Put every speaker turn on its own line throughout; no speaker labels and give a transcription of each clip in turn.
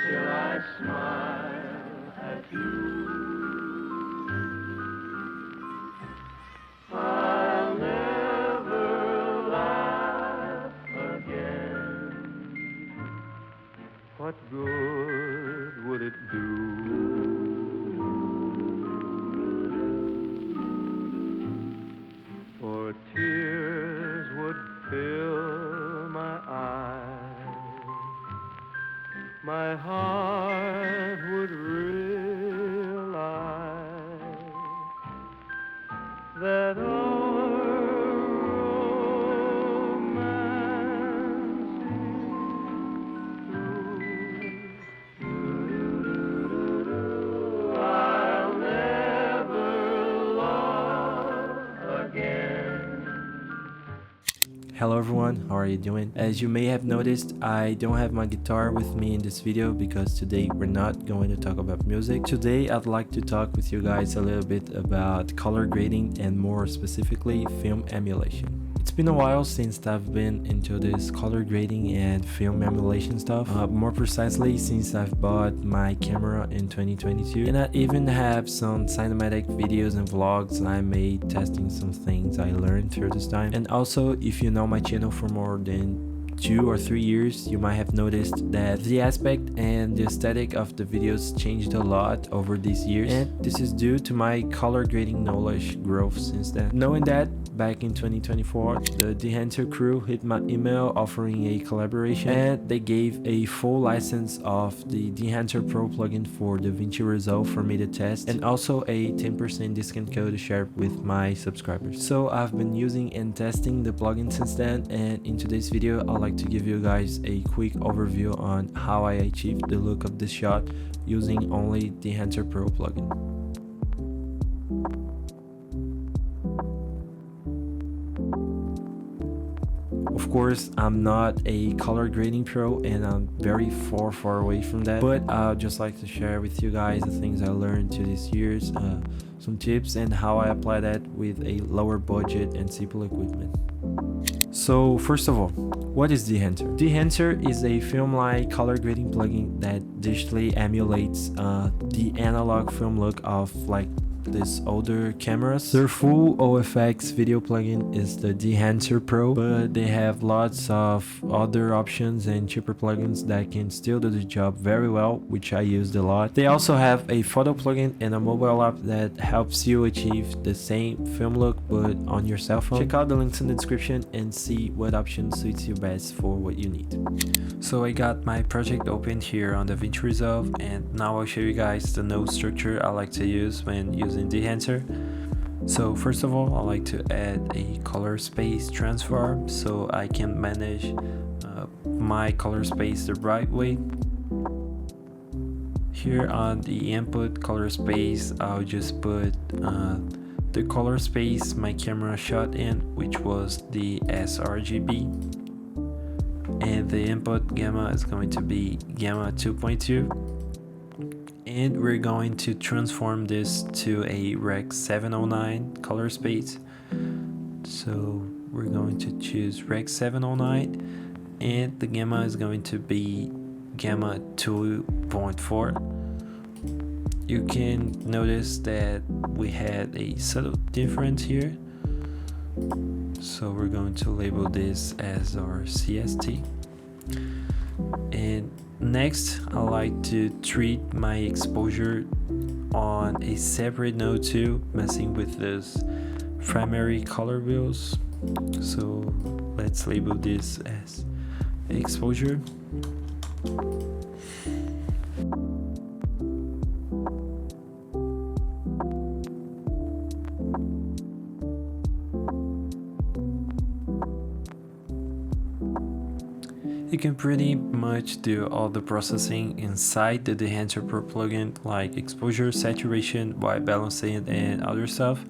till I smile at you. I'll never laugh again. What good would it do? For tears would fill my eyes, my heart would realize that our romance is through. I'll never love again.
Hello everyone, how are you doing? As you may have noticed, I don't have my guitar with me in this video because today we're not going to talk about music. Today I'd like to talk with you guys a little bit about color grading and more specifically film emulation. It's been a while since I've been into this color grading and film emulation stuff, more precisely since I've bought my camera in 2022, and I even have some cinematic videos and vlogs I made testing some things I learned through this time. And also, if you know my channel for more than 2 or 3 years, you might have noticed that the aspect and the aesthetic of the videos changed a lot over these years, and this is due to my color grading knowledge growth since then. Knowing that, back in 2024, the Dehancer crew hit my email offering a collaboration, and they gave a full license of the Dehancer Pro plugin for DaVinci Resolve for me to test, and also a 10% discount code to share with my subscribers. So I've been using and testing the plugin since then, and in today's video I'd like to give you guys a quick overview on how I achieved the look of this shot using only the Dehancer Pro plugin. Of course, I'm not a color grading pro and I'm very far away from that, but I'd just like to share with you guys the things I learned through these years, some tips and how I apply that with a lower budget and simple equipment. So first of all, what is Dehancer? Dehancer is a film-like color grading plugin that digitally emulates the analog film look of like these older cameras. Their full OFX video plugin is the Dehancer Pro, but they have lots of other options and cheaper plugins that can still do the job very well, which I used a lot. They also have a photo plugin and a mobile app that helps you achieve the same film look but on your cell phone. Check out the links in the description and see what option suits you best for what you need. So I got my project opened here on DaVinci Resolve, and now I'll show you guys the node structure I like to use when using Dehancer. So first of all, I like to add a color space transform so I can manage my color space the right way. Here on the input color space, I'll just put the color space my camera shot in, which was the sRGB, and the input gamma is going to be gamma 2.2. And we're going to transform this to a Rec 709 color space. So we're going to choose Rec 709 and the gamma is going to be gamma 2.4. You can notice that we had a subtle difference here. So we're going to label this as our CST. And next, I like to treat my exposure on a separate node too, messing with this primary color wheels. So let's label this as exposure. You can pretty much do all the processing inside the Dehancer Pro plugin, like exposure, saturation, white balancing, and other stuff.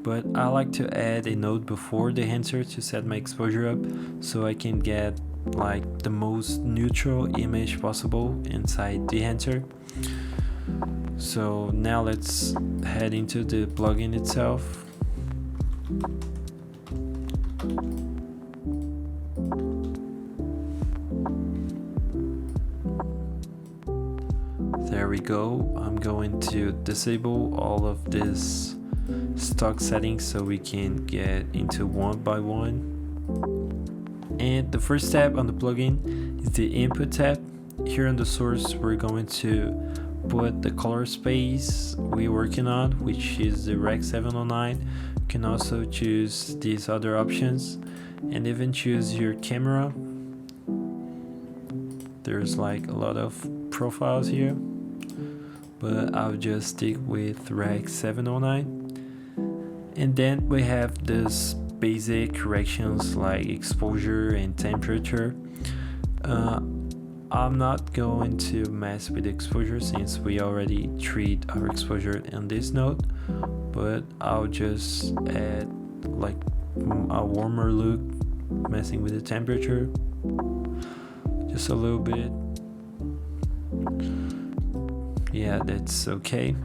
But I like to add a node before Dehancer to set my exposure up so I can get like the most neutral image possible inside Dehancer. So now let's head into the plugin itself. There we go. I'm going to disable all of this stock settings so we can get into one by one. And the first tab on the plugin is the input tab. Here on the source, we're going to put the color space we're working on, which is the Rec 709. You can also choose these other options and even choose your camera. There's like a lot of profiles here, but I'll just stick with Rec 709. And then we have this basic corrections like exposure and temperature. I'm not going to mess with exposure since we already treat our exposure in this note, but I'll just add like a warmer look, messing with the temperature just a little bit. Yeah, that's okay.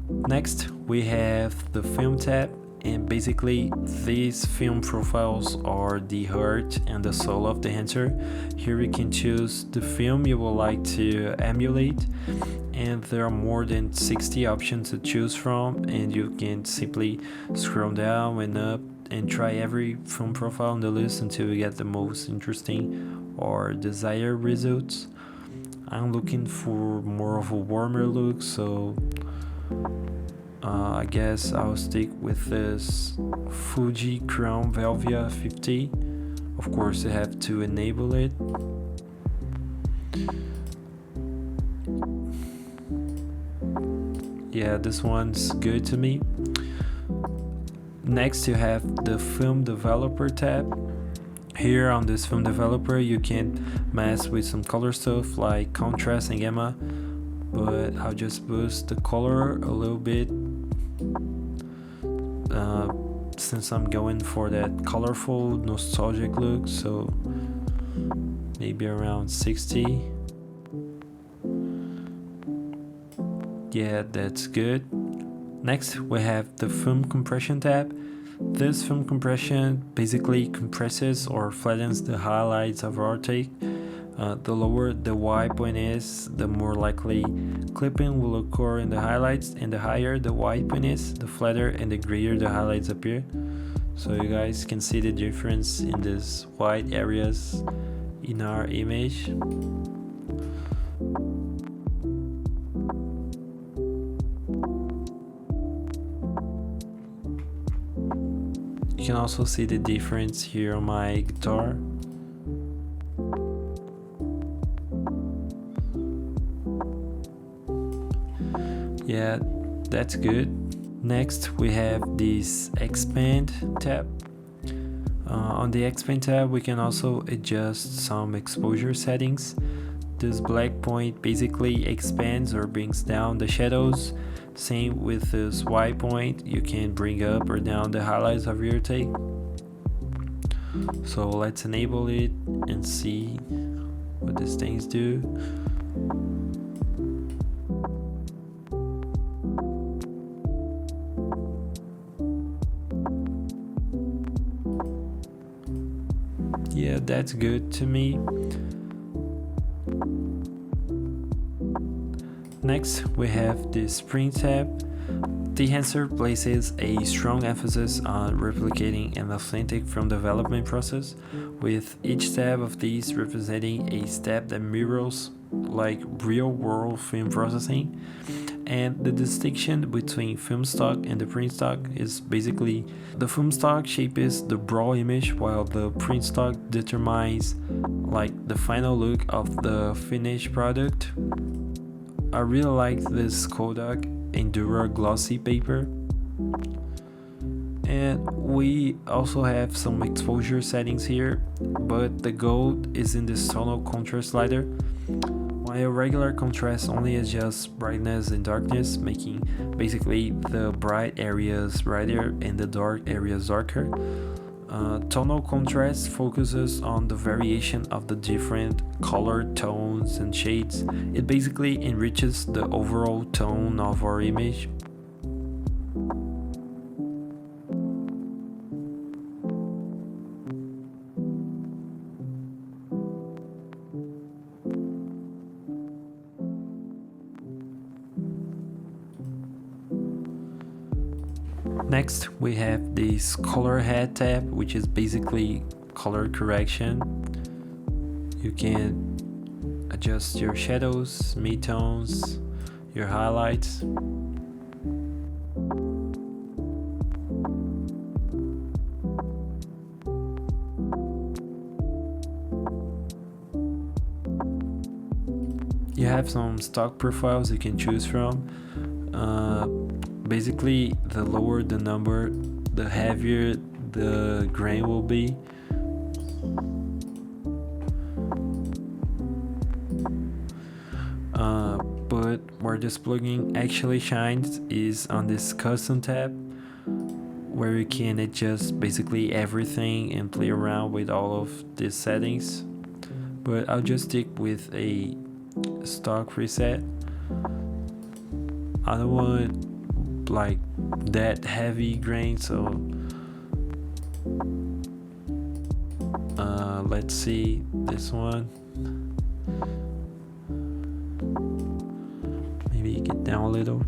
Next we have the film tab, and basically these film profiles are the heart and the soul of the Dehancer. Here you can choose the film you would like to emulate, and there are more than 60 options to choose from, and you can simply scroll down and up and try every film profile on the list until you get the most interesting or desired results. I'm looking for more of a warmer look, so I guess I'll stick with this Fuji Crown Velvia 50. Of course, you have to enable it. Yeah, this one's good to me. Next, you have the Film Developer tab. Here on this Film Developer, you can mess with some color stuff like contrast and gamma, but I'll just boost the color a little bit since I'm going for that colorful nostalgic look, so maybe around 60. Yeah, that's good. Next we have the film compression tab. This film compression basically compresses or flattens the highlights of our take. The lower the Y point is, the more likely clipping will occur in the highlights, and the higher the Y point is, the flatter and the grayer the highlights appear. So you guys can see the difference in these white areas in our image. You can also see the difference here on my guitar. Yeah, that's good. Next we have this expand tab. On the expand tab we can also adjust some exposure settings. This black point basically expands or brings down the shadows. Same with this white point, you can bring up or down the highlights of your take. So let's enable it and see what these things do. Yeah, that's good to me. Next, we have the Sprint tab. Dehancer places a strong emphasis on replicating an authentic film development process, with each tab of these representing a step that mirrors like real-world film processing. And the distinction between film stock and the print stock is basically the film stock shapes the raw image, while the print stock determines like the final look of the finished product. I really like this Kodak Endura glossy paper. And we also have some exposure settings here, but the gold is in this tonal contrast slider, while regular contrast only adjusts brightness and darkness, making basically the bright areas brighter and the dark areas darker. Tonal contrast focuses on the variation of the different color tones and shades. It basically enriches the overall tone of our image. Next, we have this color head tab, which is basically color correction. You can adjust your shadows, midtones, your highlights. You have some stock profiles you can choose from. Basically, the lower the number, the heavier the grain will be. But where this plugin actually shines is on this custom tab, where you can adjust basically everything and play around with all of these settings. But I'll just stick with a stock preset. I don't want like that heavy grain, so let's see this one. Maybe get down a little.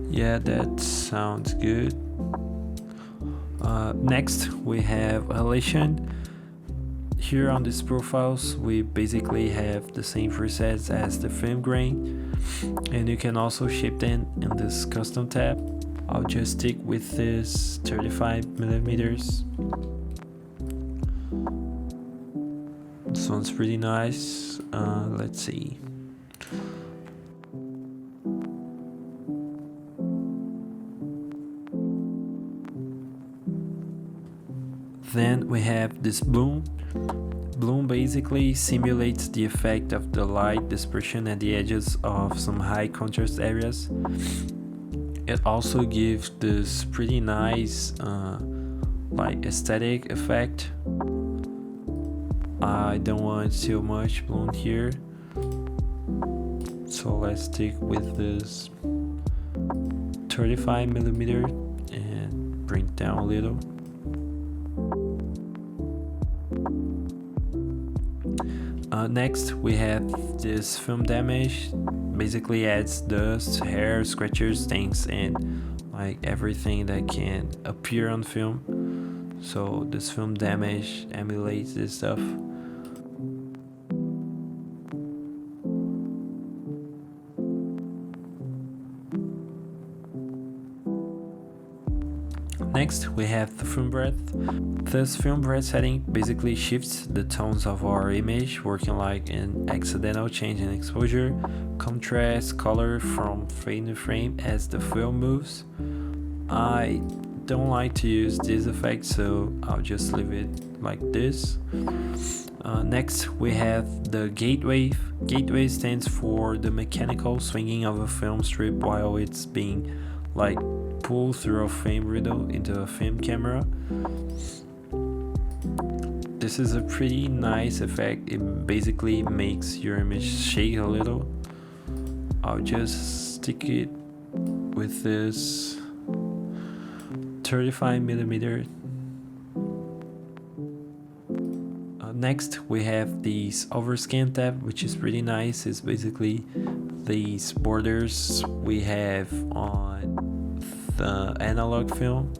Yeah, that sounds good. Next we have halation. Here on these profiles we basically have the same presets as the film grain, and you can also shape them in this custom tab. I'll just stick with this 35 millimeters. This one's pretty nice. Let's see. Then we have this bloom. Bloom basically simulates the effect of the light dispersion at the edges of some high contrast areas. It also gives this pretty nice like aesthetic effect. I don't want too much bloom here, so let's stick with this 35 millimeter and bring it down a little. Next we have this film damage. Basically adds dust, hair, scratches, stains, and like everything that can appear on film. So this film damage emulates this stuff. Next we have the film breadth. This film breadth setting basically shifts the tones of our image, working like an accidental change in exposure, contrast, color from frame to frame as the film moves. I don't like to use this effect, so I'll just leave it like this. Next we have the gate wave. Gate wave stands for the mechanical swinging of a film strip while it's being like pulled through a film window into a film camera. This is a pretty nice effect. It basically makes your image shake a little. I'll just stick it with this 35 millimeter. Next we have this overscan tab, which is pretty nice. It's basically these borders we have on the analog film.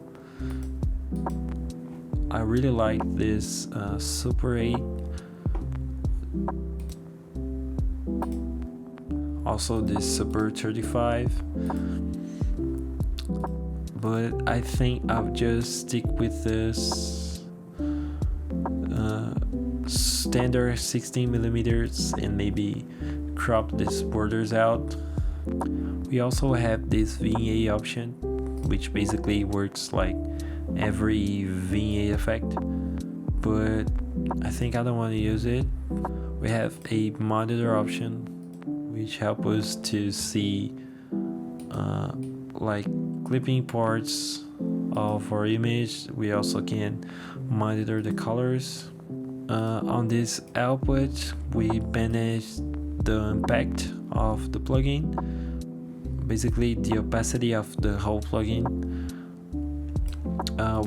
I really like this Super 8. Also this Super 35. But I think I'll just stick with this standard 16 millimeters and maybe crop these borders out. We also have this vignette option, which basically works like every vignette effect, but I think I don't want to use it. We have a monitor option, which help us to see like clipping parts of our image. We also can monitor the colors. On this output we manage the impact of the plugin, basically the opacity of the whole plugin.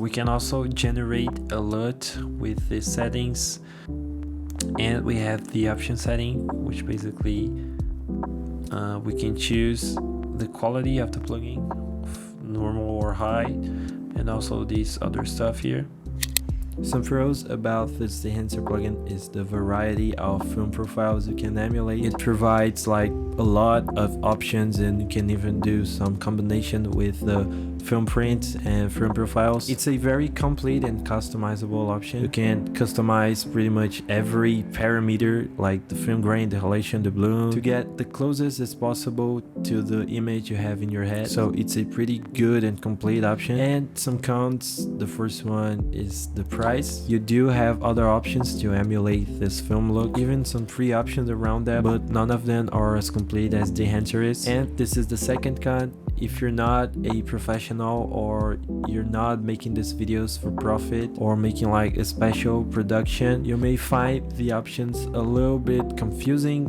We can also generate alert with the settings, and we have the option setting, which basically we can choose the quality of the plugin, normal or high, and also these other stuff here. Some pros about this Dehancer plugin is the variety of film profiles you can emulate. It provides like a lot of options, and you can even do some combination with the film print and film profiles. It's a very complete and customizable option. You can customize pretty much every parameter, like the film grain, the halation, the bloom, to get the closest as possible to the image you have in your head. So it's a pretty good and complete option. And some cons, the first one is the price. You do have other options to emulate this film look, even some free options around that, but none of them are as complete as Dehancer is. And this is the second con. If you're not a professional, or you're not making these videos for profit, or making like a special production, you may find the options a little bit confusing,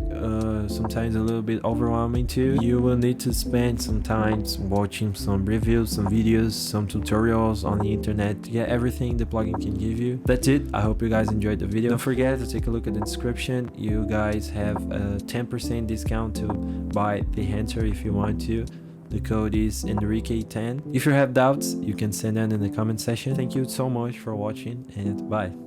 sometimes a little bit overwhelming too. You will need to spend some time watching some reviews, some videos, some tutorials on the internet to get everything the plugin can give you. That's it. I hope you guys enjoyed the video. Don't forget to take a look at the description. You guys have a 10% discount to buy Dehancer if you want to. The code is Henrique10. If you have doubts, you can send them in the comment section. Thank you so much for watching, and bye.